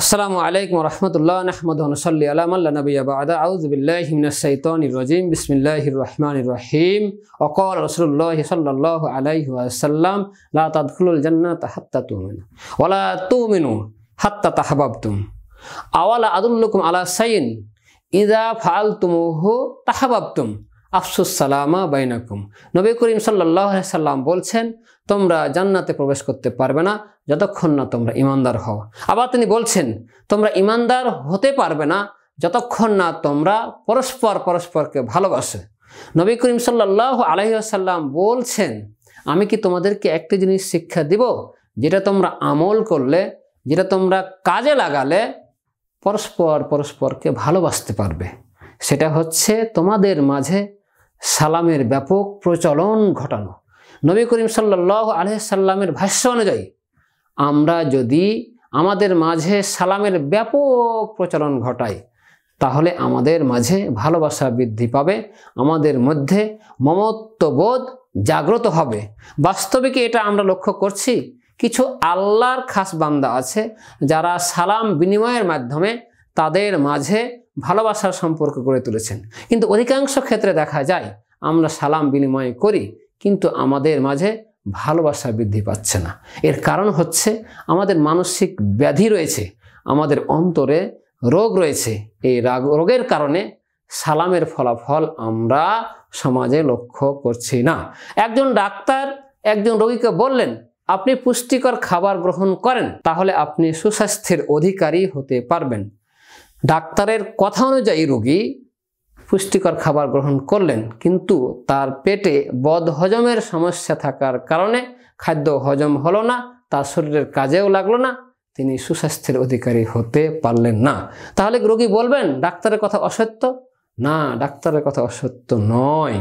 আসসালামু আলাইকুম রহমতুল্লাহ নাহমাদুহু ওয়া নুসাল্লি আলা মান লা নাবিয়্যা বা'দা আউযু বিল্লাহি মিনাশ শাইতানির রাজীম বিসমিল্লাহির রহমানির রহিম ওয়া ক্বালা রাসূলুল্লাহ সাল্লাল্লাহু আলাইহি ওয়াসাল্লাম লা তাদখুলুল জান্নাতা হাত্তা তু'মিনু ওয়া লা তু'মিনু হাত্তা তাহাব্বাতুম আওয়ালা আদুল্লুকুম আলা শাইইন ইযা ফাআলতুমুহু তাহাব্বাতুম আফসুস সালামা বাইনাকুম। নবী করিম সাল্লাল্লাহু আলাইহি সাল্লাম বলছেন, তোমরা জান্নাতে প্রবেশ করতে পারবে না যতক্ষণ না তোমরা ঈমানদার হও। আবার তিনি বলছেন, তোমরা ঈমানদার হতে পারবে না যতক্ষণ না তোমরা পরস্পরকে ভালোবাসো। নবী করিম সাল্লাল্লাহু আলাইহি ওয়াসাল্লাম বলছেন, আমি কি তোমাদেরকে একটি জিনিস শিক্ষা দিব যেটা তোমরা আমল করলে, যেটা তোমরা কাজে লাগালে পরস্পরকে ভালোবাসতে পারবে। সেটা হচ্ছে তোমাদের মাঝে সালামের ব্যাপক প্রচলন ঘটানো। নবী করিম সাল্লাল্লাহু আলাইহি সাল্লামের ভাষ্য অনুযায়ী আমরা যদি আমাদের মাঝে সালামের ব্যাপক প্রচলন ঘটাই তাহলে আমাদের মাঝে ভালোবাসা বৃদ্ধি পাবে, আমাদের মধ্যে মমত্ববোধ জাগ্রত হবে। বাস্তবিক এটা আমরা লক্ষ্য করছি, কিছু আল্লাহর খাস বান্দা আছে যারা সালাম বিনিময়ের মাধ্যমে তাদের মাঝে ভালোবাসার সম্পর্ক গড়ে তুলেছেন, কিন্তু অধিকাংশ ক্ষেত্রে দেখা যায় আমরা সালাম বিনিময় করি কিন্তু আমাদের মাঝে ভালোবাসা বৃদ্ধি পাচ্ছে না। এর কারণ হচ্ছে আমাদের মানসিক ব্যাধি রয়েছে, আমাদের অন্তরে রোগ রয়েছে। এই রোগের কারণে সালামের ফলাফল আমরা সমাজে লক্ষ্য করছি না। একজন ডাক্তার একজন রোগীকে বললেন, আপনি পুষ্টিকর খাবার গ্রহণ করেন তাহলে আপনি সুস্বাস্থ্যের অধিকারী হতে পারবেন। ডাক্তারের কথা অনুযায়ী রোগী পুষ্টিকর খাবার গ্রহণ করলেন, কিন্তু তার পেটে বদহজমের সমস্যা থাকার কারণে খাদ্য হজম হলো না, তার শরীরের কাজেও লাগলো না, তিনি সুস্বাস্থ্যের অধিকারী হতে পারলেন না। তাহলে রোগী বলবেন ডাক্তারের কথা অসত্য? না, ডাক্তারের কথা অসত্য নয়।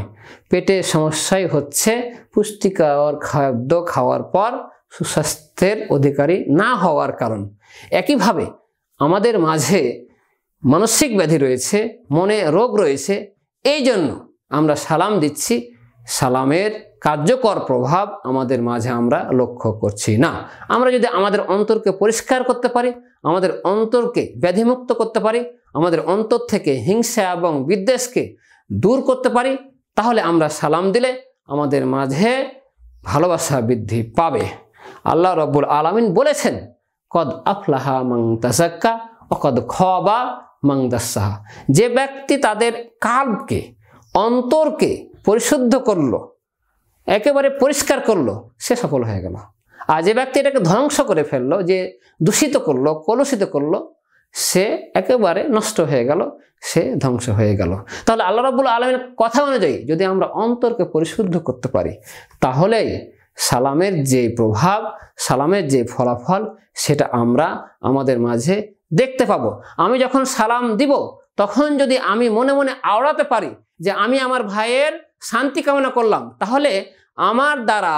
পেটের সমস্যাই হচ্ছে পুষ্টিকর খাদ্য খাওয়ার পর সুস্বাস্থ্যের অধিকারী না হওয়ার কারণ। একইভাবে আমাদের মাঝে মানসিক ব্যাধি রয়েছে, মনে রোগ রয়েছে, এই জন্য আমরা সালাম দিচ্ছি, সালামের কার্যকর প্রভাব আমাদের মাঝে আমরা লক্ষ্য করছি না। আমরা যদি আমাদের অন্তরকে পরিষ্কার করতে পারি, আমাদের অন্তরকে ব্যাধিমুক্ত করতে পারি, আমাদের অন্তর থেকে হিংসা এবং বিদ্বেষকে দূর করতে পারি, তাহলে আমরা সালাম দিলে আমাদের মাঝে ভালোবাসা বৃদ্ধি পাবে। আল্লাহ রাব্বুল আলামিন বলেছেন, কদ আফলাহা মান তাযাক্কা ওয়া কদ খাবা মান দাসসাহা। যে ব্যক্তি তাদের কালবকে, অন্তরকে পরিশুদ্ধ করলো, একেবারে পরিষ্কার করলো, সে সফল হয়ে গেল। আর যে ব্যক্তি এটাকে ধ্বংস করে ফেললো, যে দূষিত করলো, কলুষিত করলো, সে একেবারে নষ্ট হয়ে গেল, সে ধ্বংস হয়ে গেল। তাহলে আল্লাহ রাব্বুল আলামিনের কথা অনুযায়ী যদি আমরা অন্তরকে পরিশুদ্ধ করতে পারি তাহলেই সালামের যে প্রভাব, সালামের যে ফলাফল, সেটা আমরা আমাদের মাঝে দেখতে পাবো। আমি যখন সালাম দিব তখন যদি আমি মনে মনে আওড়াতে পারি যে আমি আমার ভাইয়ের শান্তি কামনা করলাম, তাহলে আমার দ্বারা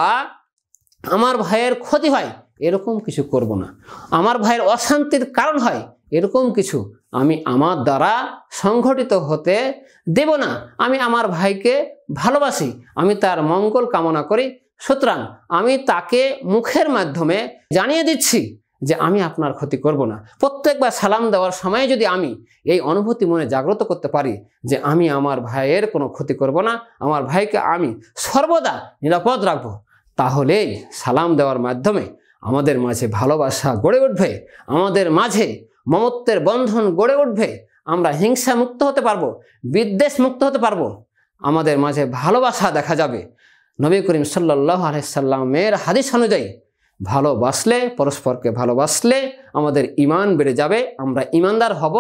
আমার ভাইয়ের ক্ষতি হয় এরকম কিছু করব না। আমার ভাইয়ের অশান্তির কারণ হয় এরকম কিছু আমি আমার দ্বারা সংঘটিত হতে দেব না। আমি আমার ভাইকে ভালোবাসি, আমি তার মঙ্গল কামনা করি, সুতরাং আমি তাকে মুখের মাধ্যমে জানিয়ে দিচ্ছি যে আমি আপনার ক্ষতি করব না। প্রত্যেকবার সালাম দেওয়ার সময় যদি আমি এই অনুভূতি মনে জাগ্রত করতে পারি যে আমি আমার ভাইয়ের কোনো ক্ষতি করব না, আমার ভাইকে আমি সর্বদা নিরাপদ রাখবো, তাহলেই সালাম দেওয়ার মাধ্যমে আমাদের মাঝে ভালোবাসা গড়ে উঠবে, আমাদের মাঝে মমত্বের বন্ধন গড়ে উঠবে, আমরা হিংসা মুক্ত হতে পারবো, বিদ্বেষ মুক্ত হতে পারবো, আমাদের মাঝে ভালোবাসা দেখা যাবে। নবী করিম সাল্লাল্লাহু আলাইহি সাল্লামের হাদিস অনুযায়ী ভালোবাসলে, পরস্পরকে ভালোবাসলে আমাদের ঈমান বেড়ে যাবে, আমরা ঈমানদার হব,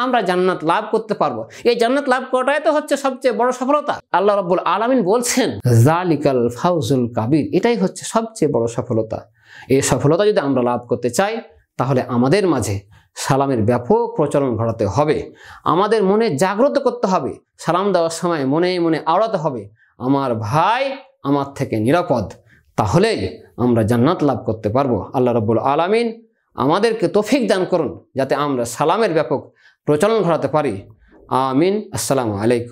আমরা জান্নাত লাভ করতে পারবো। এই জান্নাত লাভ করাটাই তো হচ্ছে সবচেয়ে বড় সফলতা। আল্লাহ রাব্বুল আলামিন বলছেন, যালিকাল ফাউজুল কাবীর, এটাই হচ্ছে সবচেয়ে বড় সফলতা। এই সফলতা যদি আমরা লাভ করতে চাই তাহলে আমাদের মাঝে সালামের ব্যাপক প্রচলন ঘটাতে হবে, আমাদের মনে জাগ্রত করতে হবে, সালাম দেওয়ার সময় মনে মনে আওড়াতে হবে আমার ভাই আমার থেকে নিরাপদ, তাহলেই আমরা জান্নাত লাভ করতে পারবো। আল্লাহ রাব্বুল আলামিন আমাদেরকে তৌফিক দান করুন যাতে আমরা সালামের ব্যাপক প্রচলন ঘটাতে পারি। আমিন। আসসালামু আলাইকুম।